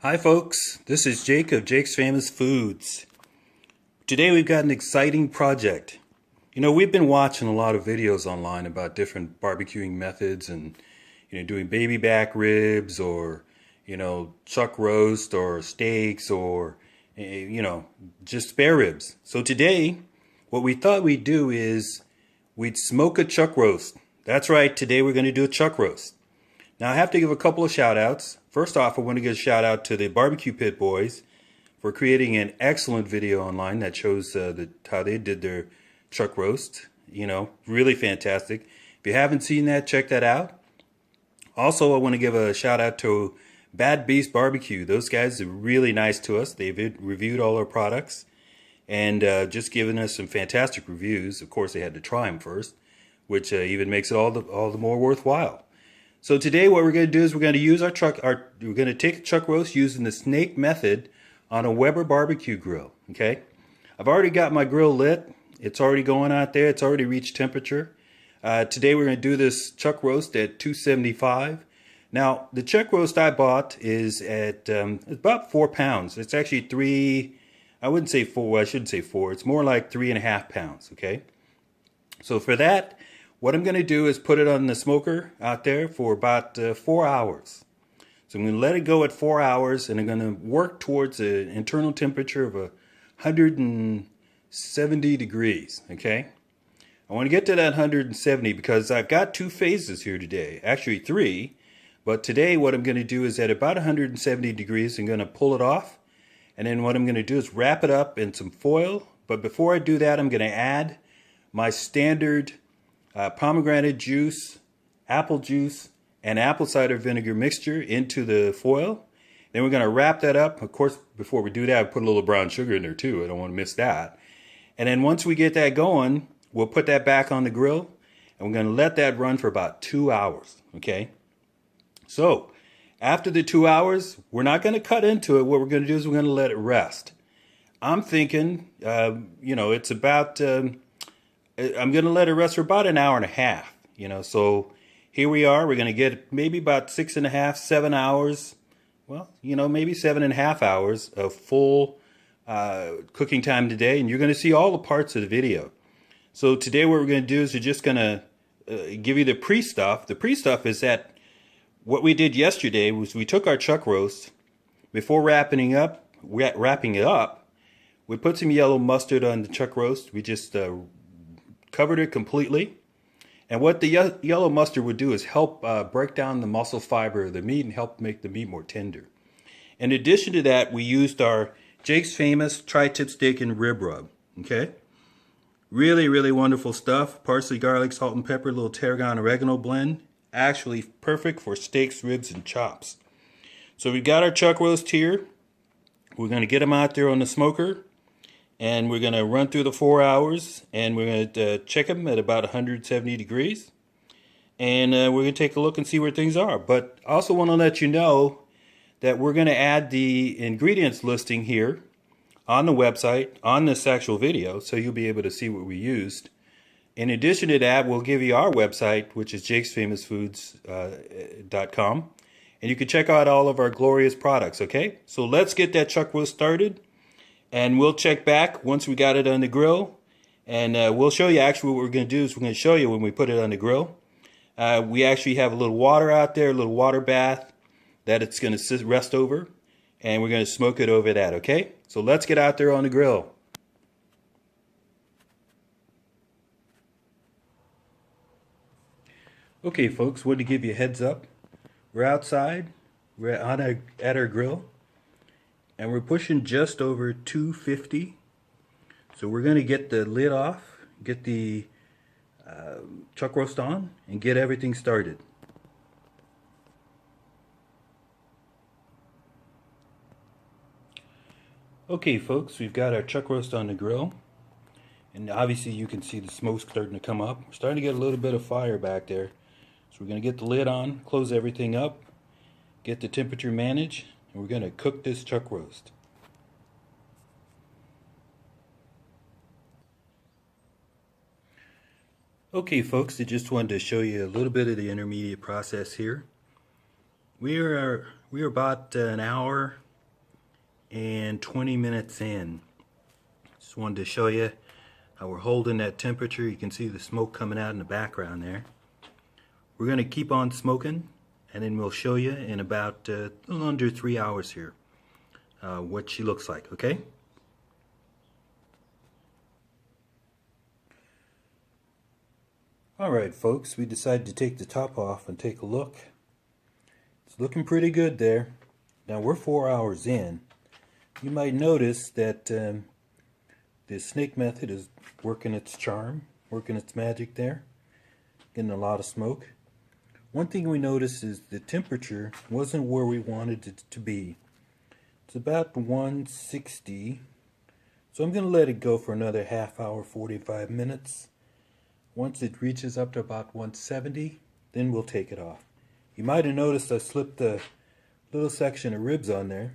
Hi folks, this is Jake of Jake's Famous Foods. Today we've got an exciting project. You know, we've been watching a lot of videos online about different barbecuing methods and, doing baby back ribs or, chuck roast or steaks or, just spare ribs. So today, what we thought we'd do is we'd smoke a chuck roast. That's right, today we're going to do a chuck roast. Now I have to give a couple of shout outs. First off, I want to give a shout out to the Barbecue Pit Boys for creating an excellent video online that shows how they did their chuck roast. Really fantastic. If you haven't seen that, check that out. Also, I want to give a shout out to Bad Beast Barbecue. Those guys are really nice to us. They've reviewed all our products and just given us some fantastic reviews. Of course, they had to try them first, which even makes it all the more worthwhile. So today what we're going to do is we're going to use we're going to take a chuck roast using the snake method on a Weber barbecue grill. Okay, I've already got my grill lit. It's already going out there. It's already reached temperature. Today we're going to do this chuck roast at 275. Now the chuck roast I bought is at about 4 pounds. It's actually I shouldn't say 4. It's more like 3.5 pounds. Okay, so for that, what I'm going to do is put it on the smoker out there for about 4 hours. So I'm going to let it go at 4 hours, and I'm going to work towards an internal temperature of 170 degrees, okay? I want to get to that 170 because I've got 2 phases here today, actually 3. But today what I'm going to do is at about 170 degrees, I'm going to pull it off. And then what I'm going to do is wrap it up in some foil. But before I do that, I'm going to add my standard pomegranate juice, apple juice, and apple cider vinegar mixture into the foil. Then we're going to wrap that up. Of course, before we do that, I put a little brown sugar in there too. I don't want to miss that. And then once we get that going, we'll put that back on the grill, and we're going to let that run for about 2 hours. Okay. So after the 2 hours, we're not going to cut into it. What we're going to do is we're going to let it rest. I'm thinking, it's about I'm going to let it rest for about an hour and a half, so here we are. We're going to get maybe about 6.5, 7 hours. Well, maybe 7.5 hours of full cooking time today. And you're going to see all the parts of the video. So today what we're going to do is we're just going to give you the pre-stuff. The pre-stuff is that what we did yesterday was we took our chuck roast. Before wrapping it up, we put some yellow mustard on the chuck roast. We just covered it completely, and what the yellow mustard would do is help break down the muscle fiber of the meat and help make the meat more tender. In addition to that, we used our Jake's Famous tri-tip steak and rib rub. Okay, really, really wonderful stuff. Parsley, garlic, salt and pepper, a little tarragon oregano blend. Actually perfect for steaks, ribs, and chops. So we've got our chuck roast here. We're going to get them out there on the smoker. And we're going to run through the 4 hours, and we're going to check them at about 170 degrees. And we're going to take a look and see where things are. But I also want to let you know that we're going to add the ingredients listing here on the website, on this actual video, so you'll be able to see what we used. In addition to that, we'll give you our website, which is jakesfamousfoods.com. And you can check out all of our glorious products, okay? So let's get that chuck roast started. And we'll check back once we got it on the grill. And we'll show you actually what we're going to do is we're going to show you when we put it on the grill. We actually have a little water out there, a little water bath that it's going to rest over. And we're going to smoke it over that, okay? So let's get out there on the grill. Okay, folks, wanted to give you a heads up. We're outside. We're at our grill. And we're pushing just over 250. So we're going to get the lid off, get the chuck roast on, and get everything started. Okay, folks, we've got our chuck roast on the grill. And obviously you can see the smoke starting to come up. We're starting to get a little bit of fire back there. So we're going to get the lid on, close everything up, get the temperature managed. And we're going to cook this chuck roast. Okay folks, I just wanted to show you a little bit of the intermediate process here. We are about an hour and 20 minutes in. Just wanted to show you how we're holding that temperature. You can see the smoke coming out in the background there. We're going to keep on smoking, and then we'll show you in about a little under 3 hours here what she looks like, okay? Alright folks, we decided to take the top off and take a look. It's looking pretty good there. Now we're 4 hours in. You might notice that the snake method is working its charm, working its magic there, getting a lot of smoke. One thing we noticed is the temperature wasn't where we wanted it to be. It's about 160, so I'm going to let it go for another half hour, 45 minutes. Once it reaches up to about 170, then we'll take it off. You might have noticed I slipped a little section of ribs on there.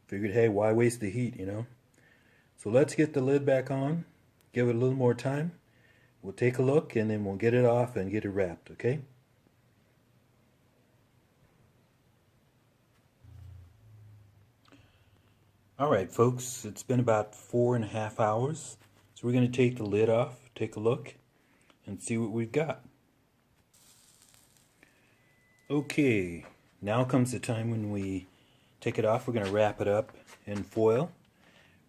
Figured, hey, why waste the heat, you know? So let's get the lid back on, give it a little more time. We'll take a look and then we'll get it off and get it wrapped, okay? Alright folks, it's been about 4.5 hours. So we're going to take the lid off, take a look, and see what we've got. Okay, now comes the time when we take it off. We're going to wrap it up in foil,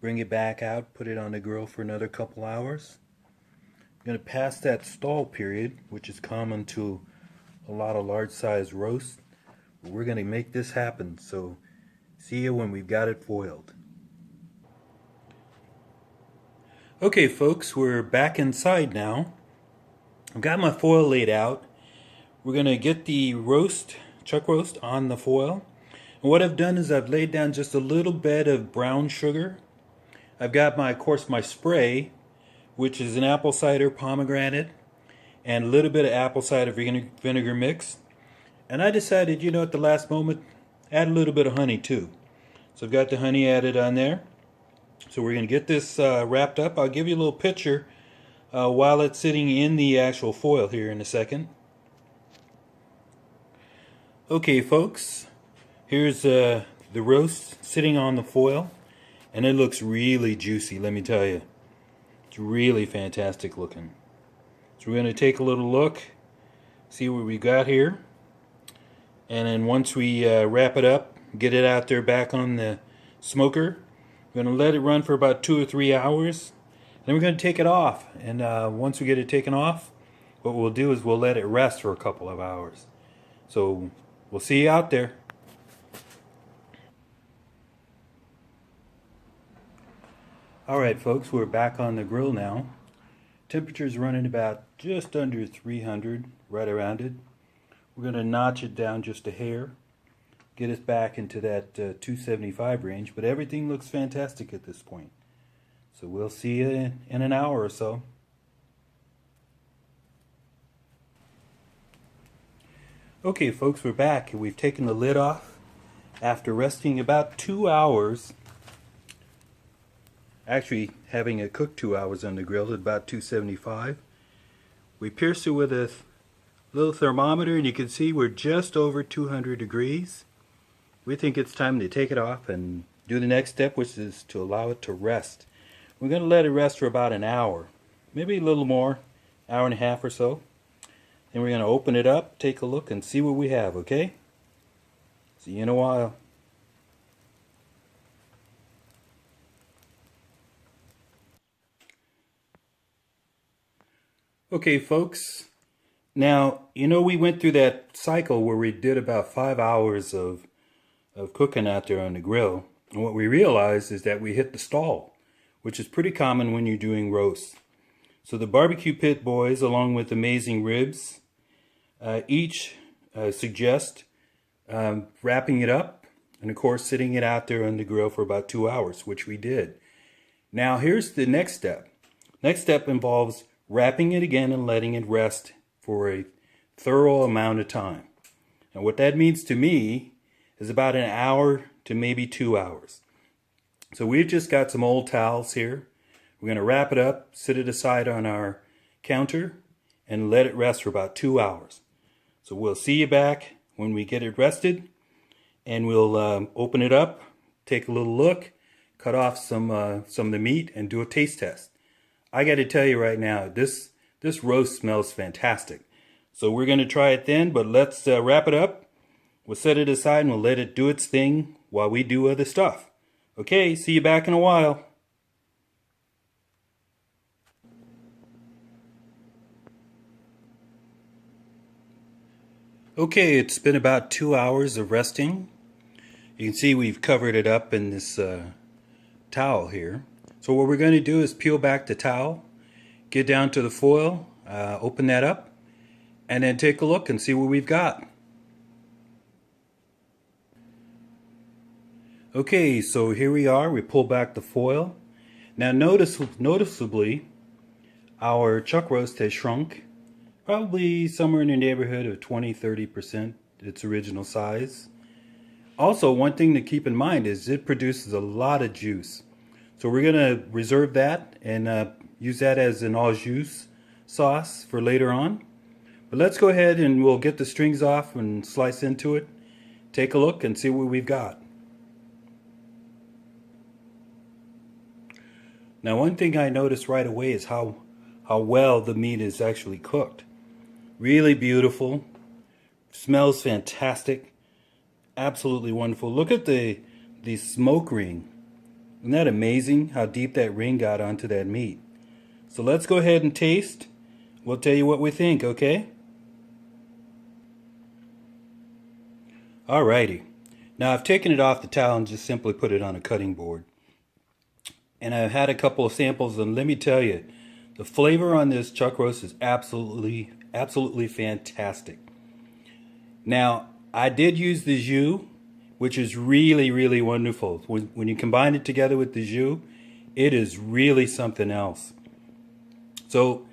bring it back out, put it on the grill for another couple hours. I'm going to pass that stall period, which is common to a lot of large size roasts. But we're going to make this happen, so see you when we've got it foiled. Okay folks, we're back inside now. I've got my foil laid out. We're going to get the chuck roast on the foil. And what I've done is I've laid down just a little bit of brown sugar. I've got of course my spray, which is an apple cider pomegranate and a little bit of apple cider vinegar mix. And I decided, you know, at the last moment, add a little bit of honey too. So I've got the honey added on there. So we're going to get this wrapped up. I'll give you a little picture while it's sitting in the actual foil here in a second. Okay folks, here's the roast sitting on the foil, and it looks really juicy, let me tell you. It's really fantastic looking. So we're going to take a little look, see what we got here, and then once we wrap it up, get it out there back on the smoker, we're going to let it run for about 2 or 3 hours. Then we're going to take it off, and once we get it taken off, what we'll do is we'll let it rest for a couple of hours. So we'll see you out there. Alright folks, we're back on the grill now. Temperature's running about just under 300, right around it. We're going to notch it down just a hair, get us back into that 275 range, but everything looks fantastic at this point. So we'll see you in an hour or so. Okay folks, we're back. We've taken the lid off after resting about 2 hours. Actually, having it cooked 2 hours on the grill at about 275. We pierced it with a little thermometer and you can see we're just over 200 degrees. We think it's time to take it off and do the next step, which is to allow it to rest. We're going to let it rest for about an hour, maybe a little more, hour and a half or so. Then we're going to open it up, take a look, and see what we have, okay? See you in a while. Okay folks, now you know we went through that cycle where we did about 5 hours of cooking out there on the grill, and what we realized is that we hit the stall, which is pretty common when you're doing roasts. So the barbecue pit boys, along with Amazing Ribs, each suggest wrapping it up and of course sitting it out there on the grill for about 2 hours, which we did. Now here's the next step. Next step involves wrapping it again and letting it rest for a thorough amount of time. And what that means to me is about an hour to maybe 2 hours. So we've just got some old towels here. We're going to wrap it up, sit it aside on our counter, and let it rest for about 2 hours. So we'll see you back when we get it rested, and we'll open it up, take a little look, cut off some of the meat and do a taste test. I got to tell you right now, this roast smells fantastic. So we're going to try it then, but let's wrap it up. We'll set it aside and we'll let it do its thing while we do other stuff. Okay, see you back in a while. Okay, it's been about 2 hours of resting. You can see we've covered it up in this towel here. So what we're going to do is peel back the towel, get down to the foil, open that up, and then take a look and see what we've got. Okay, so here we are. We pull back the foil. Now noticeably, our chuck roast has shrunk. Probably somewhere in the neighborhood of 20–30% its original size. Also, one thing to keep in mind is it produces a lot of juice. So we're going to reserve that and use that as an au jus sauce for later on. But let's go ahead and we'll get the strings off and slice into it. Take a look and see what we've got. Now, one thing I noticed right away is how well the meat is actually cooked. Really beautiful. Smells fantastic. Absolutely wonderful. Look at the smoke ring. Isn't that amazing how deep that ring got onto that meat? So let's go ahead and taste. We'll tell you what we think, okay? Alrighty. Now I've taken it off the towel and just simply put it on a cutting board. And I've had a couple of samples, and let me tell you, the flavor on this chuck roast is absolutely fantastic. Now, I did use the jus, which is really wonderful. When you combine it together with the jus, it is really something else. So,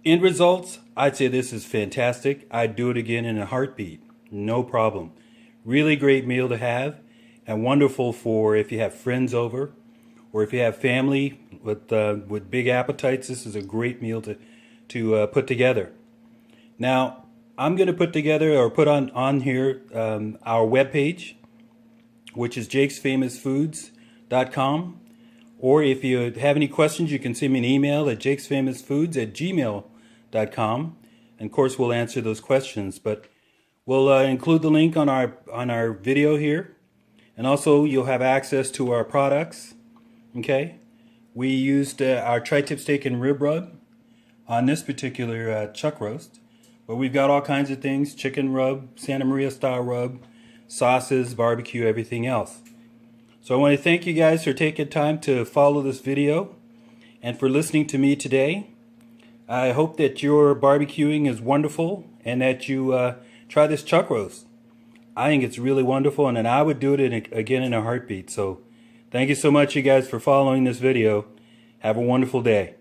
end results, I'd say this is fantastic. I'd do it again in a heartbeat. No problem. Really great meal to have, and wonderful for if you have friends over, or if you have family with big appetites. This is a great meal to put together. Now, I'm going to put together or put on here our webpage, which is jakesfamousfoods.com. Or if you have any questions, you can send me an email at jakesfamousfoods@gmail.com. And of course, we'll answer those questions. But we'll include the link on our video here, and also you'll have access to our products. Okay, we used our tri-tip steak and rib rub on this particular chuck roast, but we've got all kinds of things: chicken rub, Santa Maria style rub, sauces, barbecue, everything else. So I want to thank you guys for taking time to follow this video and for listening to me today. I hope that your barbecuing is wonderful and that you try this chuck roast. I think it's really wonderful, and then I would do it again in a heartbeat. So thank you so much, you guys, for following this video. Have a wonderful day.